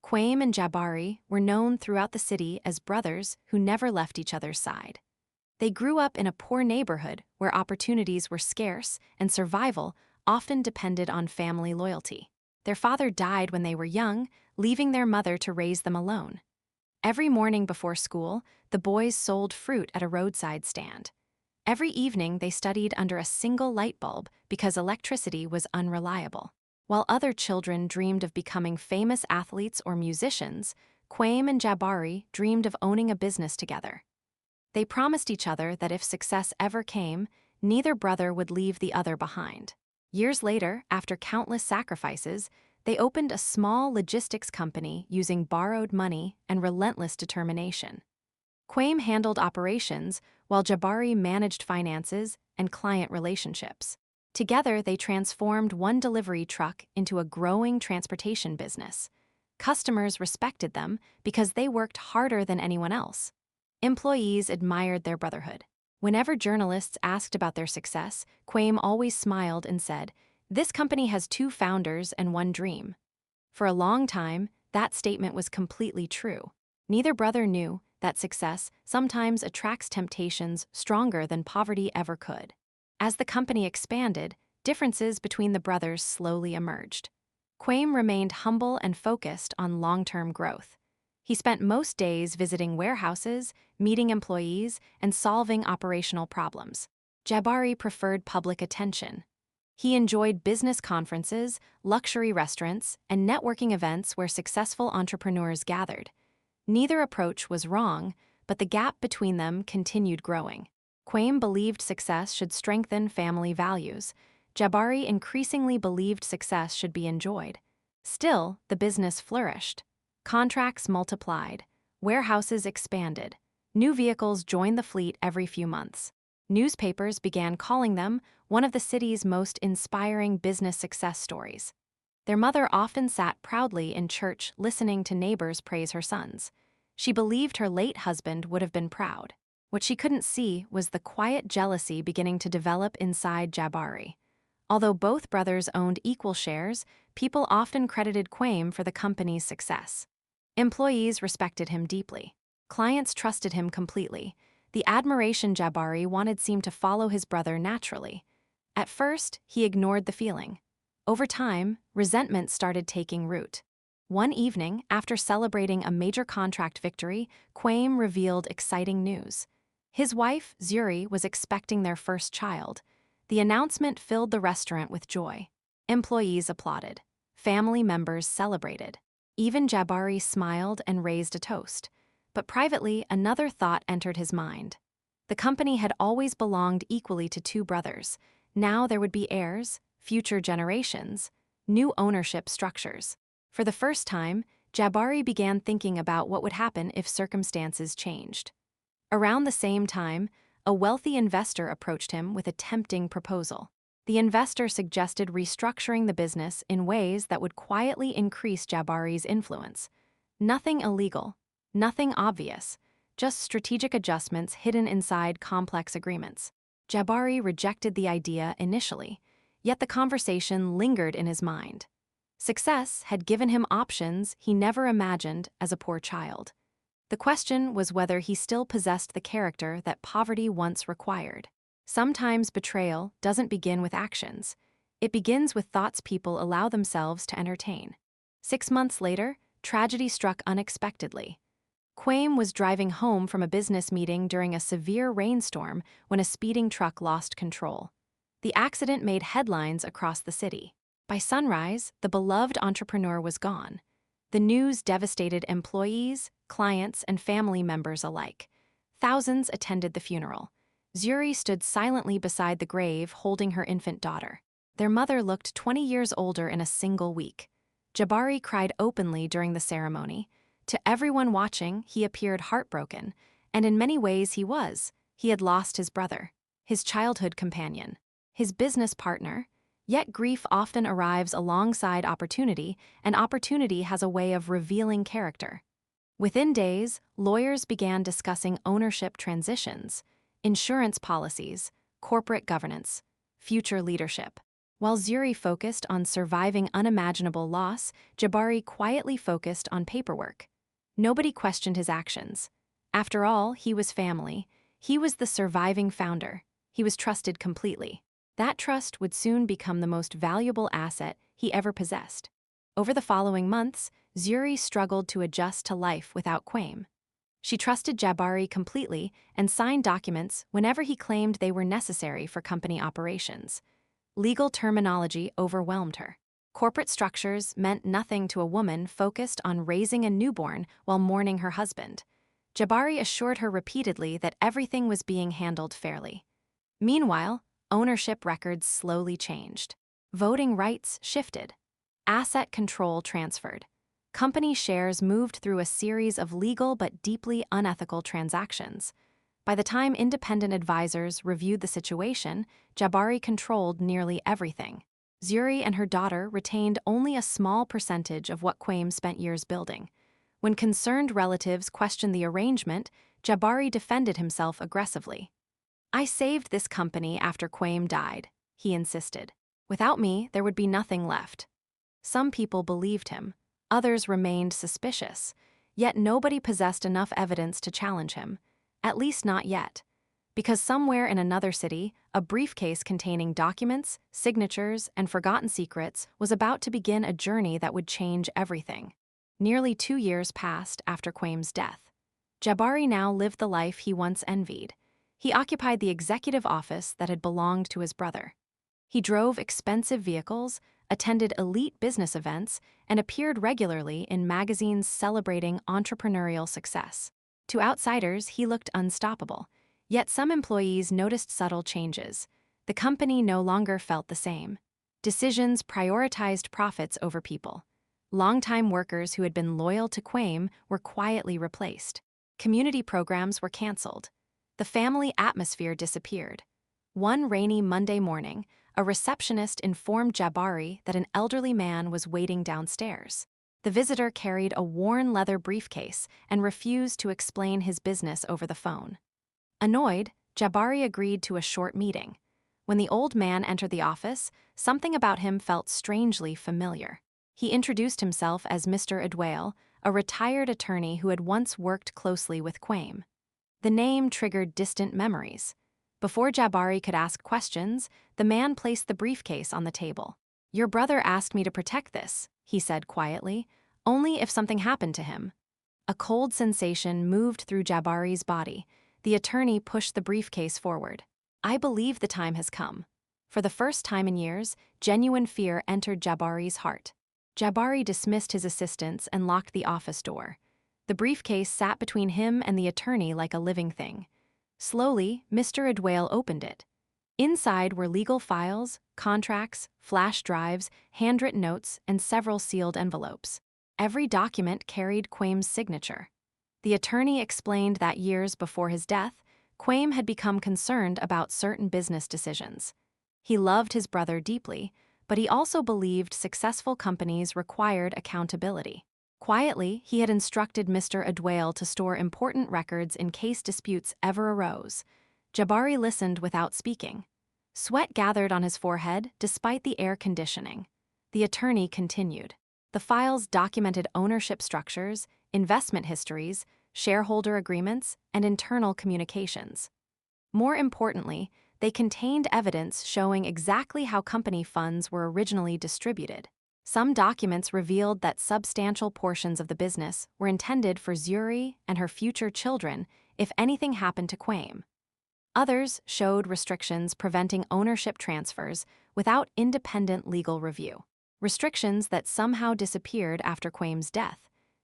Kwame and Jabari were known throughout the city as brothers who never left each other's side. They grew up in a poor neighborhood where opportunities were scarce and survival often depended on family loyalty. Their father died when they were young, leaving their mother to raise them alone. Every morning before school, the boys sold fruit at a roadside stand. Every evening, they studied under a single light bulb because electricity was unreliable. While other children dreamed of becoming famous athletes or musicians, Kwame and Jabari dreamed of owning a business together. They promised each other that if success ever came, neither brother would leave the other behind. Years later, after countless sacrifices, they opened a small logistics company using borrowed money and relentless determination. Kwame handled operations, while Jabari managed finances and client relationships. Together, they transformed one delivery truck into a growing transportation business. Customers respected them because they worked harder than anyone else. Employees admired their brotherhood. Whenever journalists asked about their success, Kwame always smiled and said, "This company has two founders and one dream." For a long time, that statement was completely true. Neither brother knew that success sometimes attracts temptations stronger than poverty ever could. As the company expanded, differences between the brothers slowly emerged. Kwame remained humble and focused on long-term growth. He spent most days visiting warehouses, meeting employees, and solving operational problems. Jabari preferred public attention. He enjoyed business conferences, luxury restaurants, and networking events where successful entrepreneurs gathered. Neither approach was wrong, but the gap between them continued growing. Kwame believed success should strengthen family values. Jabari increasingly believed success should be enjoyed. Still, the business flourished. Contracts multiplied. Warehouses expanded. New vehicles joined the fleet every few months. Newspapers began calling them one of the city's most inspiring business success stories. Their mother often sat proudly in church listening to neighbors praise her sons. She believed her late husband would have been proud. What she couldn't see was the quiet jealousy beginning to develop inside Jabari. Although both brothers owned equal shares, people often credited Kwame for the company's success. Employees respected him deeply. Clients trusted him completely. The admiration Jabari wanted seemed to follow his brother naturally. At first, he ignored the feeling. Over time, resentment started taking root. One evening, after celebrating a major contract victory, Kwame revealed exciting news. His wife, Zuri, was expecting their first child. The announcement filled the restaurant with joy. Employees applauded. Family members celebrated. Even Jabari smiled and raised a toast. But privately, another thought entered his mind. The company had always belonged equally to two brothers. Now there would be heirs, future generations, new ownership structures. For the first time, Jabari began thinking about what would happen if circumstances changed. Around the same time, a wealthy investor approached him with a tempting proposal. The investor suggested restructuring the business in ways that would quietly increase Jabari's influence. Nothing illegal, nothing obvious, just strategic adjustments hidden inside complex agreements. Jabari rejected the idea initially, yet the conversation lingered in his mind. Success had given him options he never imagined as a poor child. The question was whether he still possessed the character that poverty once required. Sometimes betrayal doesn't begin with actions. It begins with thoughts people allow themselves to entertain. 6 months later, tragedy struck unexpectedly. Kwame was driving home from a business meeting during a severe rainstorm when a speeding truck lost control. The accident made headlines across the city. By sunrise, the beloved entrepreneur was gone. The news devastated employees, clients, and family members alike. Thousands attended the funeral. Zuri stood silently beside the grave holding her infant daughter. Their mother looked 20 years older in a single week. Jabari cried openly during the ceremony. To everyone watching, he appeared heartbroken, and in many ways he was. He had lost his brother, his childhood companion, his business partner. Yet grief often arrives alongside opportunity, and opportunity has a way of revealing character. Within days, lawyers began discussing ownership transitions, insurance policies, corporate governance, future leadership. While Zuri focused on surviving unimaginable loss, Jabari quietly focused on paperwork. Nobody questioned his actions. After all, he was family. He was the surviving founder. He was trusted completely. That trust would soon become the most valuable asset he ever possessed. Over the following months, Zuri struggled to adjust to life without Kwame. She trusted Jabari completely and signed documents whenever he claimed they were necessary for company operations. Legal terminology overwhelmed her. Corporate structures meant nothing to a woman focused on raising a newborn while mourning her husband. Jabari assured her repeatedly that everything was being handled fairly. Meanwhile, ownership records slowly changed. Voting rights shifted. Asset control transferred. Company shares moved through a series of legal but deeply unethical transactions. By the time independent advisors reviewed the situation, Jabari controlled nearly everything. Zuri and her daughter retained only a small percentage of what Kwame spent years building. When concerned relatives questioned the arrangement, Jabari defended himself aggressively. "I saved this company after Kwame died," he insisted. "Without me, there would be nothing left." Some people believed him. Others remained suspicious, yet nobody possessed enough evidence to challenge him, at least not yet, because somewhere in another city, a briefcase containing documents, signatures, and forgotten secrets was about to begin a journey that would change everything. Nearly 2 years passed after Kwame's death. Jabari now lived the life he once envied. He occupied the executive office that had belonged to his brother. He drove expensive vehicles, attended elite business events, and appeared regularly in magazines celebrating entrepreneurial success. To outsiders, he looked unstoppable. Yet some employees noticed subtle changes. The company no longer felt the same. Decisions prioritized profits over people. Longtime workers who had been loyal to Kwame were quietly replaced. Community programs were canceled. The family atmosphere disappeared. One rainy Monday morning, a receptionist informed Jabari that an elderly man was waiting downstairs. The visitor carried a worn leather briefcase and refused to explain his business over the phone. Annoyed, Jabari agreed to a short meeting. When the old man entered the office, something about him felt strangely familiar. He introduced himself as Mr. Adwale, a retired attorney who had once worked closely with Kwame. The name triggered distant memories. Before Jabari could ask questions, the man placed the briefcase on the table. "Your brother asked me to protect this," he said quietly, "only if something happened to him." A cold sensation moved through Jabari's body. The attorney pushed the briefcase forward. "I believe the time has come." For the first time in years, genuine fear entered Jabari's heart. Jabari dismissed his assistants and locked the office door. The briefcase sat between him and the attorney like a living thing. Slowly, Mr. Adwale opened it. Inside were legal files, contracts, flash drives, handwritten notes, and several sealed envelopes. Every document carried Kwame's signature. The attorney explained that years before his death, Kwame had become concerned about certain business decisions. He loved his brother deeply, but he also believed successful companies required accountability. Quietly, he had instructed Mr. Adwale to store important records in case disputes ever arose. Jabari listened without speaking. Sweat gathered on his forehead despite the air conditioning. The attorney continued. The files documented ownership structures, investment histories, shareholder agreements, and internal communications. More importantly, they contained evidence showing exactly how company funds were originally distributed. Some documents revealed that substantial portions of the business were intended for Zuri and her future children if anything happened to Kwame. Others showed restrictions preventing ownership transfers without independent legal review. Restrictions that somehow disappeared after Kwame's death.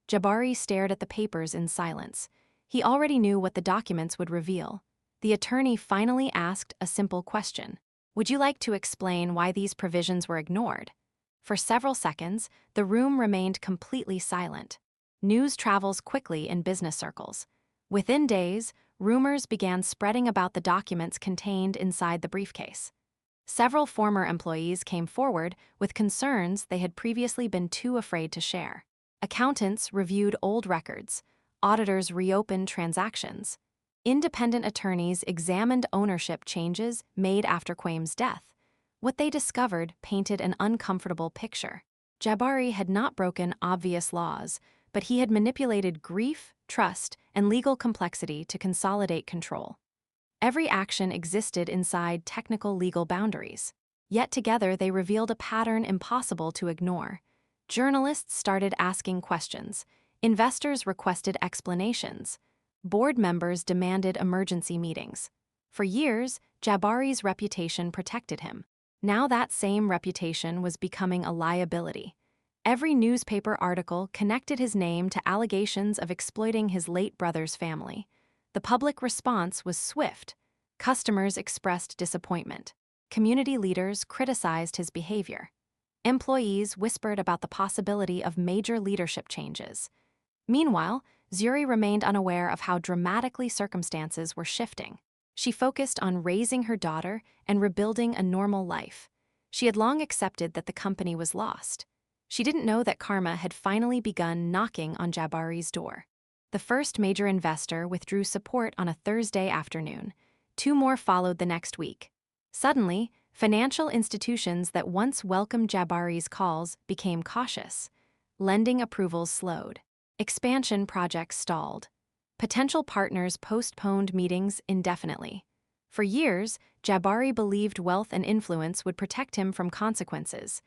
Jabari stared at the papers in silence. He already knew what the documents would reveal. The attorney finally asked a simple question. "Would you like to explain why these provisions were ignored?" For several seconds, the room remained completely silent. News travels quickly in business circles. Within days, rumors began spreading about the documents contained inside the briefcase. Several former employees came forward with concerns they had previously been too afraid to share. Accountants reviewed old records. Auditors reopened transactions. Independent attorneys examined ownership changes made after Kwame's death. What they discovered painted an uncomfortable picture. Jabari had not broken obvious laws, but he had manipulated grief, trust, and legal complexity to consolidate control. Every action existed inside technical legal boundaries. Yet together they revealed a pattern impossible to ignore. Journalists started asking questions. Investors requested explanations. Board members demanded emergency meetings. For years, Jabari's reputation protected him. Now that same reputation was becoming a liability. Every newspaper article connected his name to allegations of exploiting his late brother's family. The public response was swift. Customers expressed disappointment. Community leaders criticized his behavior. Employees whispered about the possibility of major leadership changes. Meanwhile, Zuri remained unaware of how dramatically circumstances were shifting. She focused on raising her daughter and rebuilding a normal life. She had long accepted that the company was lost. She didn't know that karma had finally begun knocking on Jabari's door. The first major investor withdrew support on a Thursday afternoon. 2 more followed the next week. Suddenly, financial institutions that once welcomed Jabari's calls became cautious. Lending approvals slowed. Expansion projects stalled. Potential partners postponed meetings indefinitely. For years, Jabari believed wealth and influence would protect him from consequences.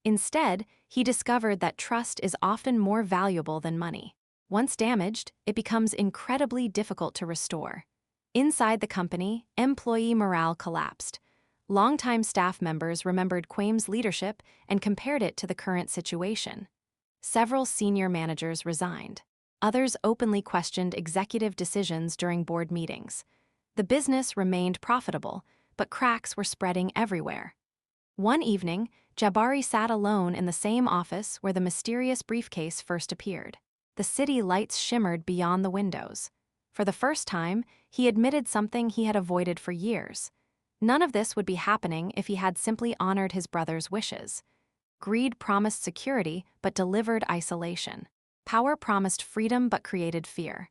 Instead, he discovered that trust is often more valuable than money. Once damaged, it becomes incredibly difficult to restore. Inside the company, employee morale collapsed. Longtime staff members remembered Kwame's leadership and compared it to the current situation. Several senior managers resigned. Others openly questioned executive decisions during board meetings. The business remained profitable, but cracks were spreading everywhere. One evening, Jabari sat alone in the same office where the mysterious briefcase first appeared. The city lights shimmered beyond the windows. For the first time, he admitted something he had avoided for years. None of this would be happening if he had simply honored his brother's wishes. Greed promised security but delivered isolation. Power promised freedom but created fear.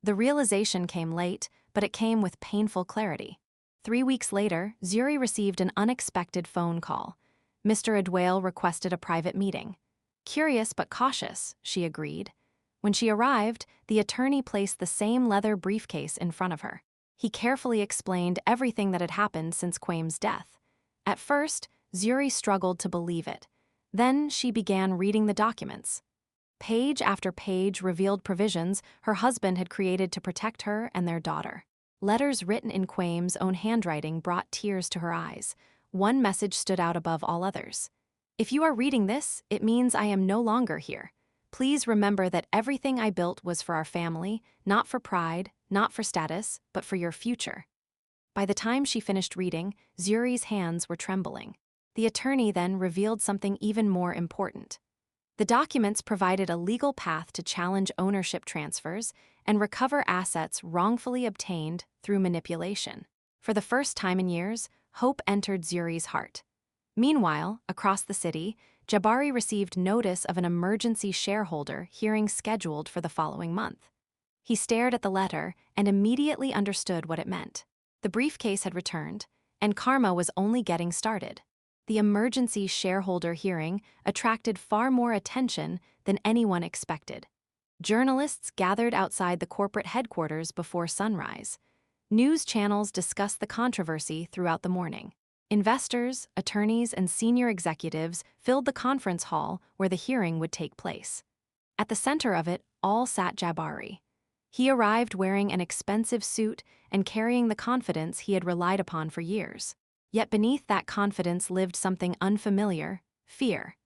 The realization came late, but it came with painful clarity. 3 weeks later, Zuri received an unexpected phone call. Mr. Adwale requested a private meeting. Curious but cautious, she agreed. When she arrived, the attorney placed the same leather briefcase in front of her. He carefully explained everything that had happened since Kwame's death. At first, Zuri struggled to believe it. Then she began reading the documents. Page after page revealed provisions her husband had created to protect her and their daughter. Letters written in Kwame's own handwriting brought tears to her eyes. One message stood out above all others. "If you are reading this, it means I am no longer here. Please remember that everything I built was for our family, not for pride, not for status, but for your future." By the time she finished reading, Zuri's hands were trembling. The attorney then revealed something even more important. The documents provided a legal path to challenge ownership transfers and recover assets wrongfully obtained through manipulation. For the first time in years, hope entered Zuri's heart. Meanwhile, across the city, Jabari received notice of an emergency shareholder hearing scheduled for the following month. He stared at the letter and immediately understood what it meant. The briefcase had returned, and karma was only getting started. The emergency shareholder hearing attracted far more attention than anyone expected. Journalists gathered outside the corporate headquarters before sunrise. News channels discussed the controversy throughout the morning. Investors, attorneys, and senior executives filled the conference hall where the hearing would take place. At the center of it all sat Jabari. He arrived wearing an expensive suit and carrying the confidence he had relied upon for years. Yet beneath that confidence lived something unfamiliar: fear.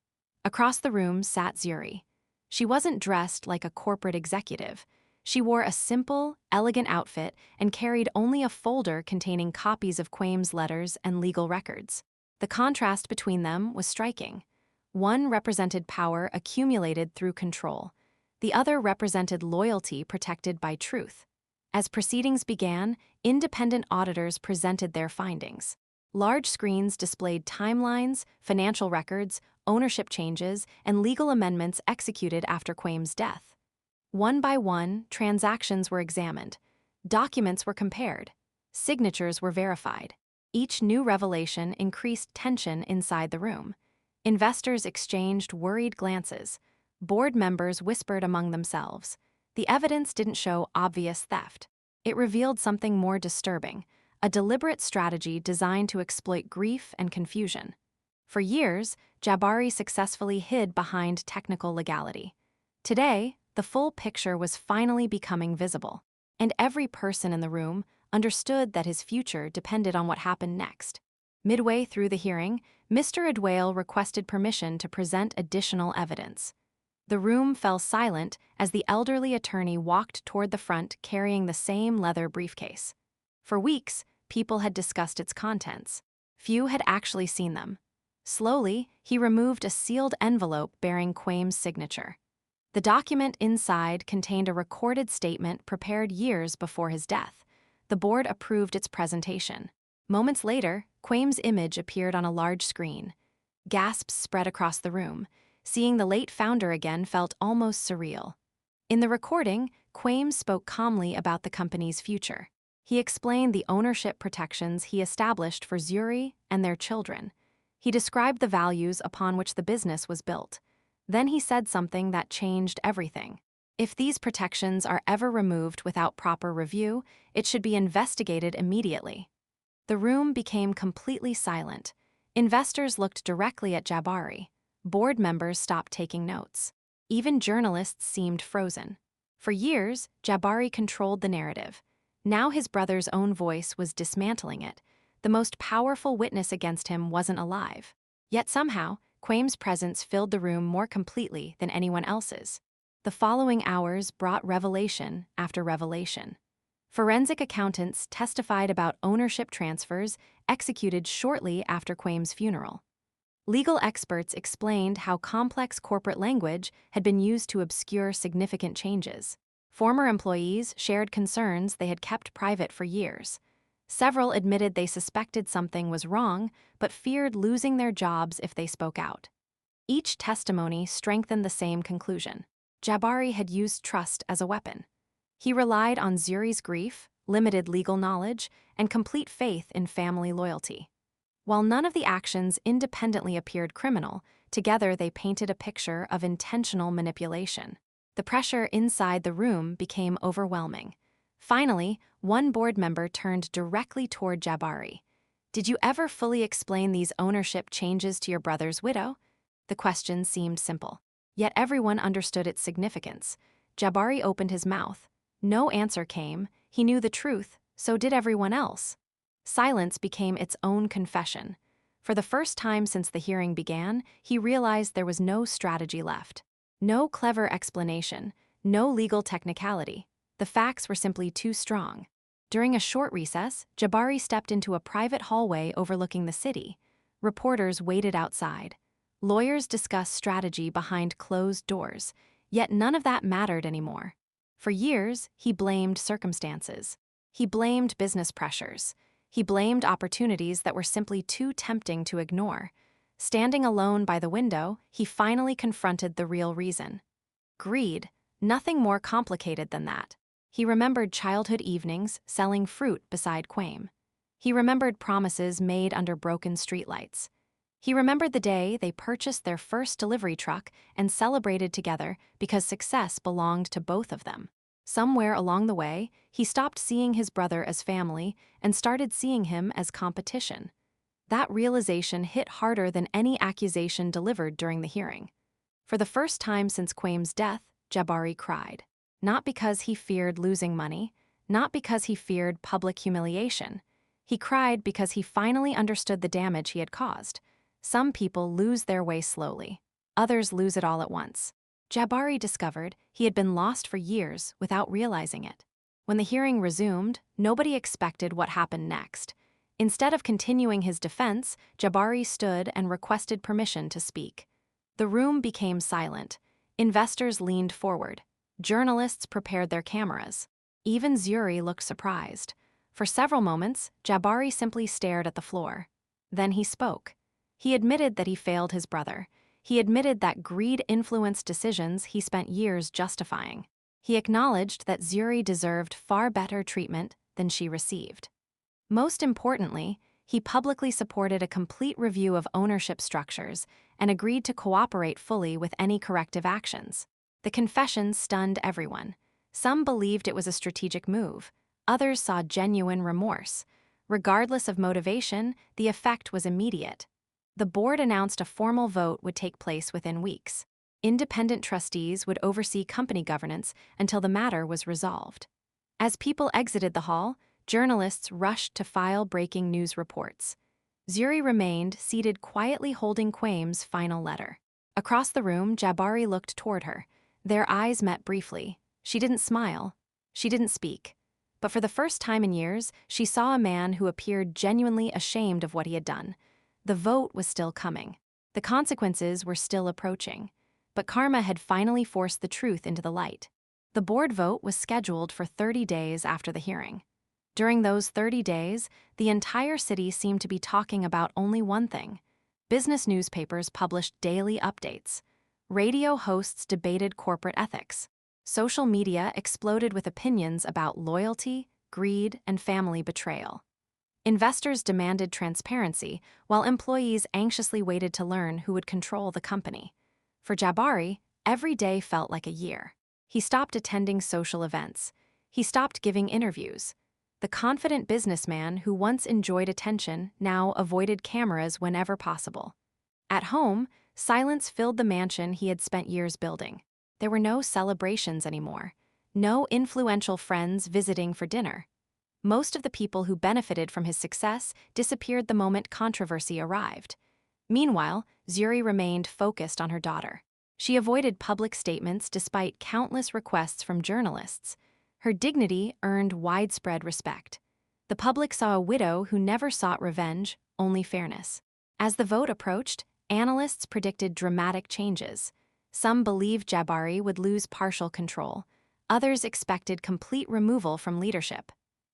Across the room sat Zuri. She wasn't dressed like a corporate executive. She wore a simple, elegant outfit and carried only a folder containing copies of Kwame's letters and legal records. The contrast between them was striking. One represented power accumulated through control. The other represented loyalty protected by truth. As proceedings began, independent auditors presented their findings. Large screens displayed timelines, financial records, ownership changes, and legal amendments executed after Kwame's death. One by one, transactions were examined. Documents were compared. Signatures were verified. Each new revelation increased tension inside the room. Investors exchanged worried glances. Board members whispered among themselves. The evidence didn't show obvious theft. It revealed something more disturbing, a deliberate strategy designed to exploit grief and confusion. For years, Jabari successfully hid behind technical legality. Today, the full picture was finally becoming visible, and every person in the room understood that his future depended on what happened next. Midway through the hearing, Mr. Adwale requested permission to present additional evidence. The room fell silent as the elderly attorney walked toward the front carrying the same leather briefcase. For weeks, people had discussed its contents. Few had actually seen them. Slowly, he removed a sealed envelope bearing Kwame's signature. The document inside contained a recorded statement prepared years before his death. The board approved its presentation. Moments later, Kwame's image appeared on a large screen. Gasps spread across the room. Seeing the late founder again felt almost surreal. In the recording, Kwame spoke calmly about the company's future. He explained the ownership protections he established for Zuri and their children. He described the values upon which the business was built. Then he said something that changed everything. If these protections are ever removed without proper review, it should be investigated immediately. The room became completely silent. Investors looked directly at Jabari. Board members stopped taking notes. Even journalists seemed frozen. For years, Jabari controlled the narrative. Now his brother's own voice was dismantling it. The most powerful witness against him wasn't alive. Yet somehow, Kwame's presence filled the room more completely than anyone else's. The following hours brought revelation after revelation. Forensic accountants testified about ownership transfers executed shortly after Kwame's funeral. Legal experts explained how complex corporate language had been used to obscure significant changes. Former employees shared concerns they had kept private for years. Several admitted they suspected something was wrong, but feared losing their jobs if they spoke out. Each testimony strengthened the same conclusion. Jabari had used trust as a weapon. He relied on Zuri's grief, limited legal knowledge, and complete faith in family loyalty. While none of the actions independently appeared criminal, together they painted a picture of intentional manipulation. The pressure inside the room became overwhelming. Finally, one board member turned directly toward Jabari. "Did you ever fully explain these ownership changes to your brother's widow?" The question seemed simple. Yet everyone understood its significance. Jabari opened his mouth. No answer came. He knew the truth, so did everyone else. Silence became its own confession. For the first time since the hearing began, he realized there was no strategy left. No clever explanation, no legal technicality. The facts were simply too strong. During a short recess, Jabari stepped into a private hallway overlooking the city. Reporters waited outside. Lawyers discussed strategy behind closed doors, yet none of that mattered anymore. For years, he blamed circumstances. He blamed business pressures. He blamed opportunities that were simply too tempting to ignore. Standing alone by the window, he finally confronted the real reason. Greed, nothing more complicated than that. He remembered childhood evenings selling fruit beside Kwame. He remembered promises made under broken streetlights. He remembered the day they purchased their first delivery truck and celebrated together because success belonged to both of them. Somewhere along the way, he stopped seeing his brother as family and started seeing him as competition. That realization hit harder than any accusation delivered during the hearing. For the first time since Kwame's death, Jabari cried. Not because he feared losing money, not because he feared public humiliation. He cried because he finally understood the damage he had caused. Some people lose their way slowly. Others lose it all at once. Jabari discovered he had been lost for years without realizing it. When the hearing resumed, nobody expected what happened next. Instead of continuing his defense, Jabari stood and requested permission to speak. The room became silent. Investors leaned forward. Journalists prepared their cameras. Even Zuri looked surprised. For several moments, Jabari simply stared at the floor. Then he spoke. He admitted that he failed his brother. He admitted that greed influenced decisions he spent years justifying. He acknowledged that Zuri deserved far better treatment than she received. Most importantly, He publicly supported a complete review of ownership structures and agreed to cooperate fully with any corrective actions. The confession stunned everyone. Some believed it was a strategic move. Others saw genuine remorse. Regardless of motivation, the effect was immediate. The board announced a formal vote would take place within weeks. Independent trustees would oversee company governance until the matter was resolved. As people exited the hall, journalists rushed to file breaking news reports. Zuri remained seated quietly holding Kwame's final letter. Across the room, Jabari looked toward her. Their eyes met briefly. She didn't smile. She didn't speak. But for the first time in years, she saw a man who appeared genuinely ashamed of what he had done. The vote was still coming. The consequences were still approaching. But karma had finally forced the truth into the light. The board vote was scheduled for 30 days after the hearing. During those 30 days, the entire city seemed to be talking about only one thing. Business newspapers published daily updates. Radio hosts debated corporate ethics. Social media exploded with opinions about loyalty, greed, and family betrayal. Investors demanded transparency, while employees anxiously waited to learn who would control the company. For Jabari, every day felt like a year. He stopped attending social events. He stopped giving interviews. The confident businessman who once enjoyed attention now avoided cameras whenever possible. At home, silence filled the mansion he had spent years building. There were no celebrations anymore. No influential friends visiting for dinner. Most of the people who benefited from his success disappeared the moment controversy arrived. Meanwhile, Zuri remained focused on her daughter. She avoided public statements despite countless requests from journalists. Her dignity earned widespread respect. The public saw a widow who never sought revenge, only fairness. As the vote approached, analysts predicted dramatic changes. Some believed Jabari would lose partial control. Others expected complete removal from leadership.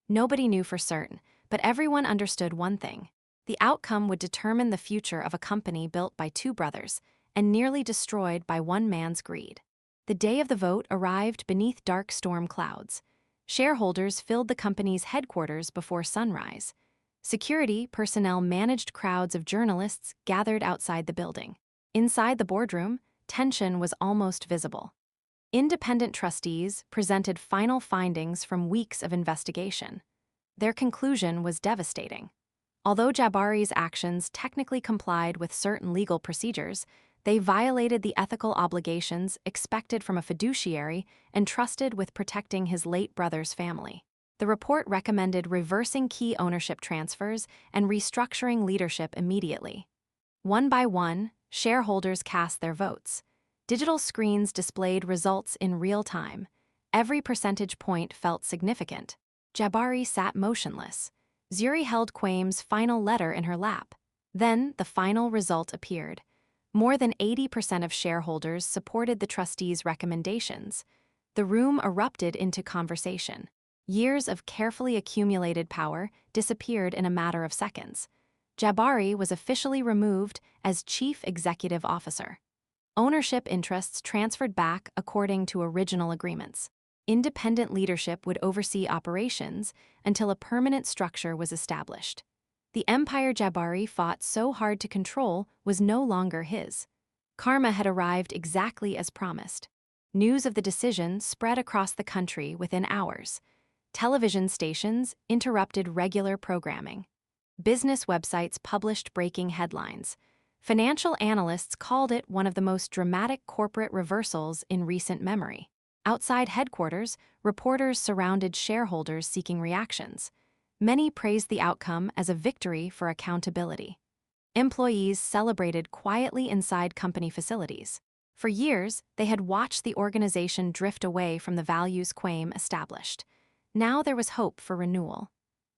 Nobody knew for certain, but everyone understood one thing. The outcome would determine the future of a company built by two brothers and nearly destroyed by one man's greed. The day of the vote arrived beneath dark storm clouds. Shareholders filled the company's headquarters before sunrise. Security personnel managed crowds of journalists gathered outside the building. Inside the boardroom, tension was almost visible. Independent trustees presented final findings from weeks of investigation. Their conclusion was devastating. Although Jabari's actions technically complied with certain legal procedures, they violated the ethical obligations expected from a fiduciary entrusted with protecting his late brother's family. The report recommended reversing key ownership transfers and restructuring leadership immediately. One by one, shareholders cast their votes. Digital screens displayed results in real time. Every percentage point felt significant. Jabari sat motionless. Zuri held Kwame's final letter in her lap. Then the final result appeared. More than 80% of shareholders supported the trustees' recommendations. The room erupted into conversation. Years of carefully accumulated power disappeared in a matter of seconds. Jabari was officially removed as chief executive officer. Ownership interests transferred back according to original agreements. Independent leadership would oversee operations until a permanent structure was established. The empire Jabari fought so hard to control was no longer his. Karma had arrived exactly as promised. News of the decision spread across the country within hours. Television stations interrupted regular programming. Business websites published breaking headlines. Financial analysts called it one of the most dramatic corporate reversals in recent memory. Outside headquarters, reporters surrounded shareholders seeking reactions. Many praised the outcome as a victory for accountability. Employees celebrated quietly inside company facilities. For years, they had watched the organization drift away from the values Kwame established. Now there was hope for renewal.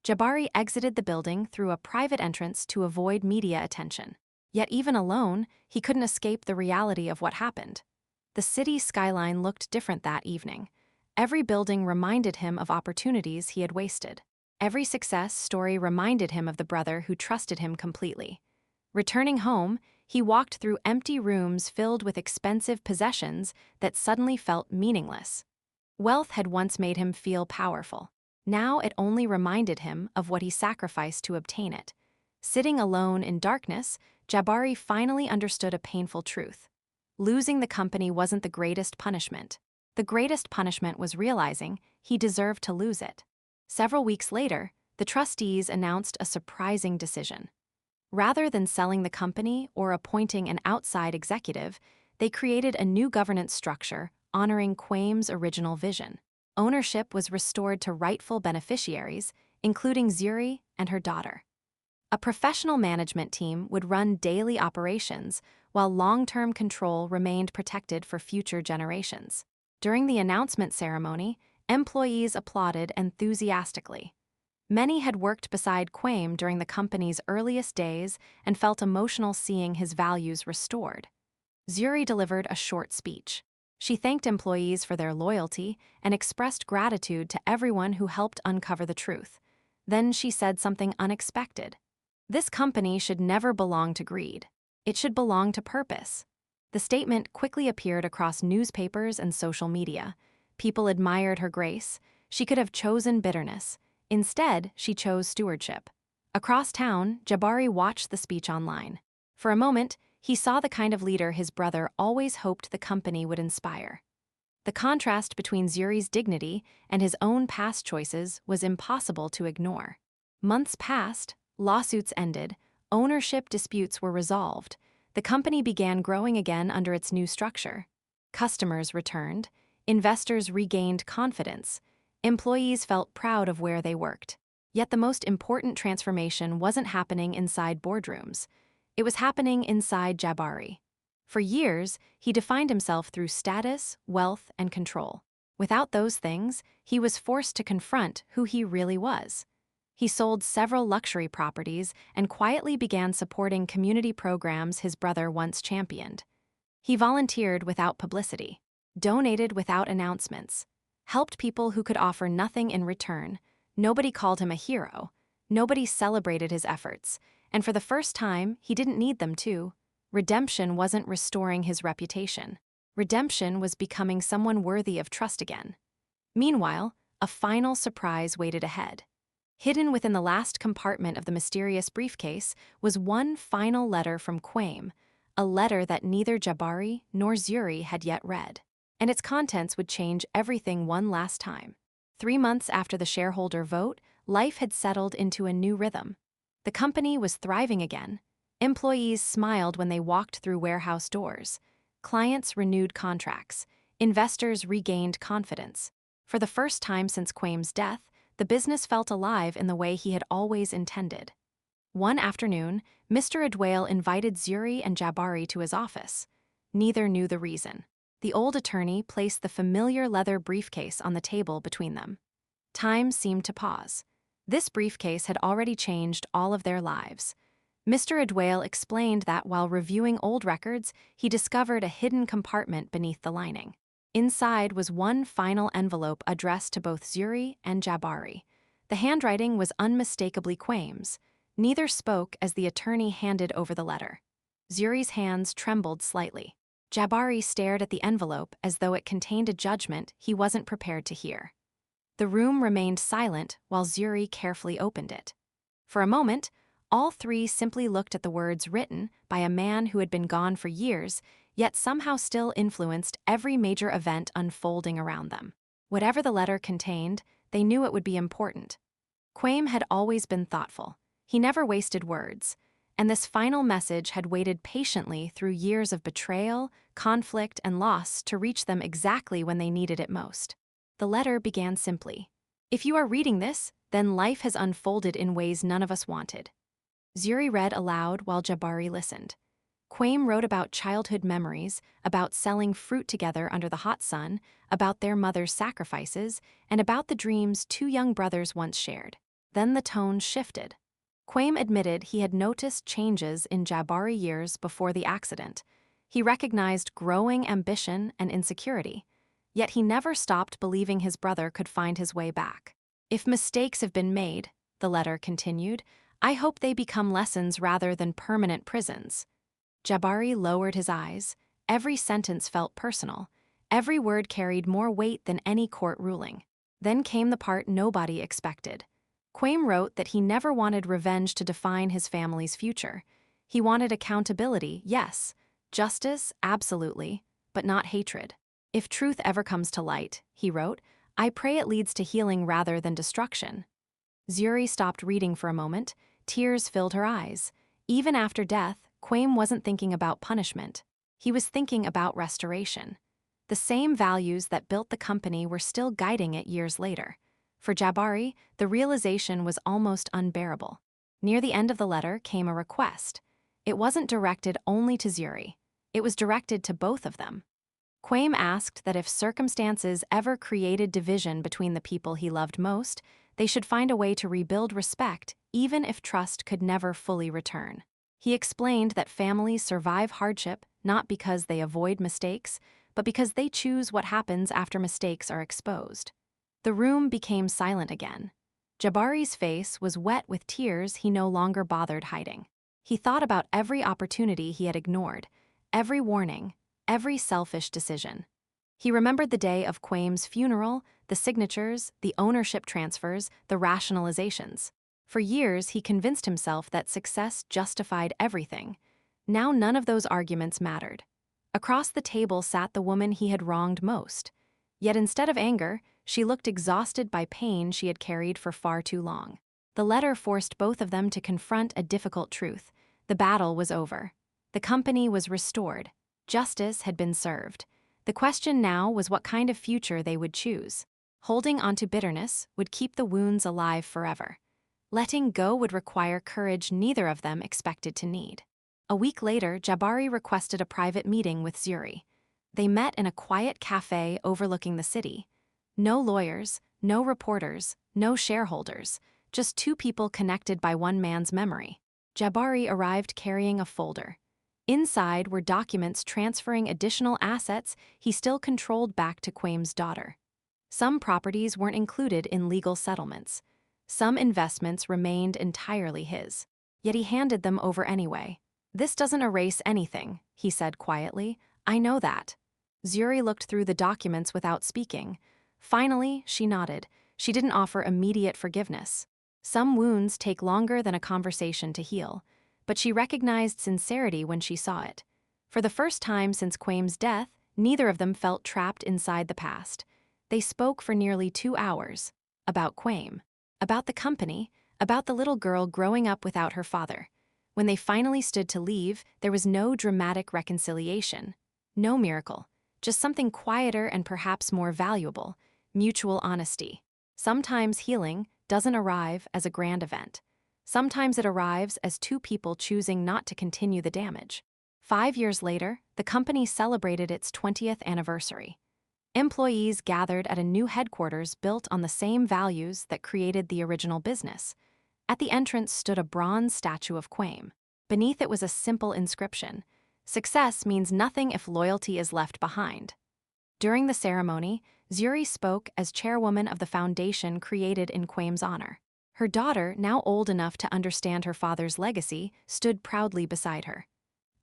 Jabari exited the building through a private entrance to avoid media attention. Yet even alone, he couldn't escape the reality of what happened. The city skyline looked different that evening. Every building reminded him of opportunities he had wasted. Every success story reminded him of the brother who trusted him completely. Returning home, he walked through empty rooms filled with expensive possessions that suddenly felt meaningless. Wealth had once made him feel powerful. Now it only reminded him of what he sacrificed to obtain it. Sitting alone in darkness, Jabari finally understood a painful truth. Losing the company wasn't the greatest punishment. The greatest punishment was realizing he deserved to lose it. Several weeks later, the trustees announced a surprising decision. Rather than selling the company or appointing an outside executive, they created a new governance structure honoring Kwame's original vision. Ownership was restored to rightful beneficiaries, including Zuri and her daughter. A professional management team would run daily operations, while long-term control remained protected for future generations. During the announcement ceremony, employees applauded enthusiastically. Many had worked beside Kwame during the company's earliest days and felt emotional seeing his values restored. Zuri delivered a short speech. She thanked employees for their loyalty and expressed gratitude to everyone who helped uncover the truth. Then she said something unexpected. This company should never belong to greed. It should belong to purpose. The statement quickly appeared across newspapers and social media. People admired her grace. She could have chosen bitterness. Instead, she chose stewardship. Across town, Jabari watched the speech online. For a moment, he saw the kind of leader his brother always hoped the company would inspire. The contrast between Zuri's dignity and his own past choices was impossible to ignore. Months passed, lawsuits ended, ownership disputes were resolved. The company began growing again under its new structure. Customers returned, investors regained confidence, employees felt proud of where they worked. Yet the most important transformation wasn't happening inside boardrooms. It was happening inside Jabari. For years, he defined himself through status, wealth, and control. Without those things, he was forced to confront who he really was. He sold several luxury properties and quietly began supporting community programs his brother once championed. He volunteered without publicity, donated without announcements, helped people who could offer nothing in return. Nobody called him a hero. Nobody celebrated his efforts. And for the first time, he didn't need them to. Redemption wasn't restoring his reputation. Redemption was becoming someone worthy of trust again. Meanwhile, a final surprise waited ahead. Hidden within the last compartment of the mysterious briefcase was one final letter from Kwame, a letter that neither Jabari nor Zuri had yet read. And its contents would change everything one last time. 3 months after the shareholder vote, life had settled into a new rhythm. The company was thriving again. Employees smiled when they walked through warehouse doors. Clients renewed contracts. Investors regained confidence. For the first time since Kwame's death, the business felt alive in the way he had always intended. One afternoon, Mr. Adwale invited Zuri and Jabari to his office. Neither knew the reason. The old attorney placed the familiar leather briefcase on the table between them. Time seemed to pause. This briefcase had already changed all of their lives. Mr. Adwale explained that while reviewing old records, he discovered a hidden compartment beneath the lining. Inside was one final envelope addressed to both Zuri and Jabari. The handwriting was unmistakably Kwame's. Neither spoke as the attorney handed over the letter. Zuri's hands trembled slightly. Jabari stared at the envelope as though it contained a judgment he wasn't prepared to hear. The room remained silent while Zuri carefully opened it. For a moment, all three simply looked at the words written by a man who had been gone for years, yet somehow still influenced every major event unfolding around them. Whatever the letter contained, they knew it would be important. Kwame had always been thoughtful. He never wasted words, and this final message had waited patiently through years of betrayal, conflict, and loss to reach them exactly when they needed it most. The letter began simply, "If you are reading this, then life has unfolded in ways none of us wanted." Zuri read aloud while Jabari listened. Kwame wrote about childhood memories, about selling fruit together under the hot sun, about their mother's sacrifices, and about the dreams 2 young brothers once shared. Then the tone shifted. Kwame admitted he had noticed changes in Jabari years before the accident. He recognized growing ambition and insecurity, yet he never stopped believing his brother could find his way back. "If mistakes have been made," the letter continued, "I hope they become lessons rather than permanent prisons." Jabari lowered his eyes. Every sentence felt personal. Every word carried more weight than any court ruling. Then came the part nobody expected. Kwame wrote that he never wanted revenge to define his family's future. He wanted accountability, yes. Justice, absolutely, but not hatred. If truth ever comes to light, he wrote, I pray it leads to healing rather than destruction. Zuri stopped reading for a moment. Tears filled her eyes. Even after death, Kwame wasn't thinking about punishment. He was thinking about restoration. The same values that built the company were still guiding it years later. For Jabari, the realization was almost unbearable. Near the end of the letter came a request. It wasn't directed only to Zuri. It was directed to both of them. Kwame asked that if circumstances ever created division between the people he loved most, they should find a way to rebuild respect, even if trust could never fully return. He explained that families survive hardship not because they avoid mistakes, but because they choose what happens after mistakes are exposed. The room became silent again. Jabari's face was wet with tears he no longer bothered hiding. He thought about every opportunity he had ignored, every warning, every selfish decision. He remembered the day of Kwame's funeral, the signatures, the ownership transfers, the rationalizations. For years, he convinced himself that success justified everything. Now none of those arguments mattered. Across the table sat the woman he had wronged most. Yet instead of anger, she looked exhausted by pain she had carried for far too long. The letter forced both of them to confront a difficult truth. The battle was over. The company was restored. Justice had been served. The question now was what kind of future they would choose. Holding onto bitterness would keep the wounds alive forever. Letting go would require courage neither of them expected to need. A week later, Jabari requested a private meeting with Zuri. They met in a quiet cafe overlooking the city. No lawyers, no reporters, no shareholders, just two people connected by one man's memory. Jabari arrived carrying a folder. Inside were documents transferring additional assets he still controlled back to Kwame's daughter. Some properties weren't included in legal settlements. Some investments remained entirely his. Yet he handed them over anyway. This doesn't erase anything, he said quietly. I know that. Zuri looked through the documents without speaking. Finally, she nodded. She didn't offer immediate forgiveness. Some wounds take longer than a conversation to heal, but she recognized sincerity when she saw it. For the first time since Kwame's death, neither of them felt trapped inside the past. They spoke for nearly 2 hours. About Kwame. About the company. About the little girl growing up without her father. When they finally stood to leave, there was no dramatic reconciliation. No miracle. Just something quieter and perhaps more valuable. Mutual honesty. Sometimes healing doesn't arrive as a grand event. Sometimes it arrives as two people choosing not to continue the damage. 5 years later, the company celebrated its 20th anniversary. Employees gathered at a new headquarters built on the same values that created the original business. At the entrance stood a bronze statue of Kwame. Beneath it was a simple inscription: "Success means nothing if loyalty is left behind." During the ceremony, Zuri spoke as chairwoman of the foundation created in Kwame's honor. Her daughter, now old enough to understand her father's legacy, stood proudly beside her.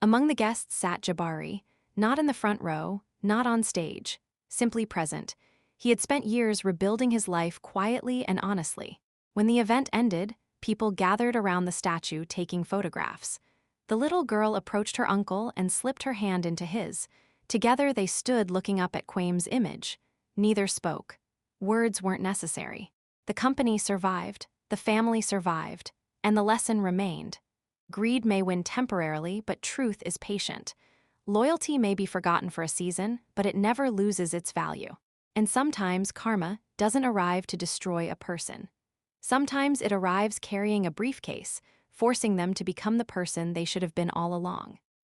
Among the guests sat Jabari, not in the front row, not on stage, simply present. He had spent years rebuilding his life quietly and honestly. When the event ended, people gathered around the statue taking photographs. The little girl approached her uncle and slipped her hand into his. Together they stood looking up at Kwame's image. Neither spoke. Words weren't necessary. The company survived, the family survived, and the lesson remained. Greed may win temporarily, but truth is patient. Loyalty may be forgotten for a season, but it never loses its value. And sometimes karma doesn't arrive to destroy a person. Sometimes it arrives carrying a briefcase, forcing them to become the person they should have been all along.